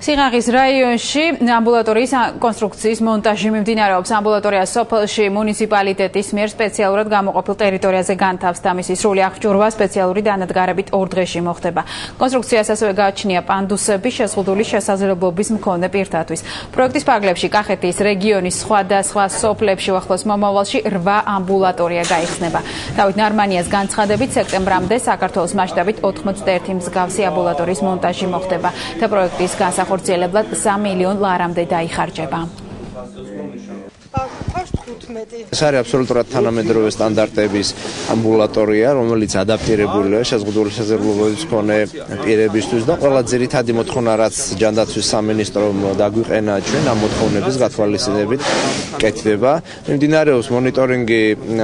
სიღაღის რაიონში ამბულატორიის კონსტრუქციის მონტაჟი მიმდინარეობს. ამბულატორია სოფელში მუნიციპალიტეტის მიერ სპეციალურად გამოყოფილ ტერიტორიაზე განთავს და მისი სრული აღჭურვა სპეციალური დანადგარებით 2 დღეში მოხდება. კონსტრუქციას ასევე გააჩნია პანდუსები შეზღუდული შესაძლებლობის მქონე პირთათვის. პროექტის ფარგლებში კახეთის რეგიონის სხვადასხვა სოფლებში უახლოს მომავალში 8 ამბულატორია გაიხსნება. დავით ნარმანიას განცხადებით სექტემბრამდე საქართველოს მასშტაბით 91 მსგავსი ამბულატორიის მონტაჟი მოხდება და პროექტის განსახორციელებლად 3 მილიონ ლარამდე დაიხარჯება. ეს არის აბსოლუტურად თანამედროვე სტანდარტების ამბულატორია, რომელიც ადაპტირებულია შეზღუდული შესაძლებლობების მქონე პირებისთვის და ყველა ძირითადი მოთხოვნა, რაც ჯანდაცვის სამინისტრომ დაგვიყენა ჩვენ ამ მოთხოვნების გათვალისწინებით კეთდება. მიმდინარეობს მონიტორინგი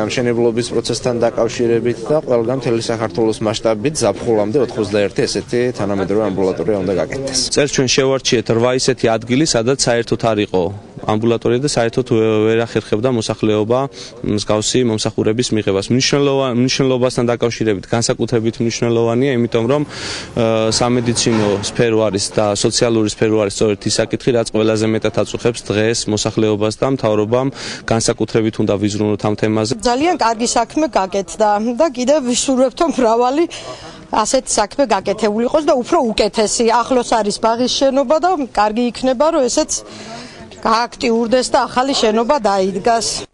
მშენებლობის პროცესთან დაკავშირებით და ყველგან მთელი საქართველოს მასშტაბით ზაფხულამდე 91 ესეთი თანამედროვე ამბულატორია უნდა გაკეთდეს. წელს ჩვენ შევარჩიეთ 8 ისეთი ადგილი, სადაც საერთოდ არ იყო ამბულატორია და საერთოდ ვერ ახერხებდა მოსახლეობა მსგავსი მომსახურების მიღებას. მნიშვნელობასთან დაკავშირებით განსაკუთრებით მნიშვნელოვანია, იმიტომ რომ სამედიცინო სფერო არის და სოციალური სფერო არის სწორედ ის საკითხი, რაც ყველაზე მეტად აწუხებს დღეს მოსახლეობას და მთავრობამ განსაკუთრებით უნდა ვიზრუნოთ ამ თემაზე. ძალიან კარგი საქმე გაკეთდა და კიდევ ვისურვებთ, რომ მრავალი ასეთ საქმე გაკეთებული იყოს და უფრო უკეთესი. ახლოს არის ბაღის შენობა და კარგი იქნება, რომ ესეც გააქტიურდეს და ახალი შენობა დაიდგას.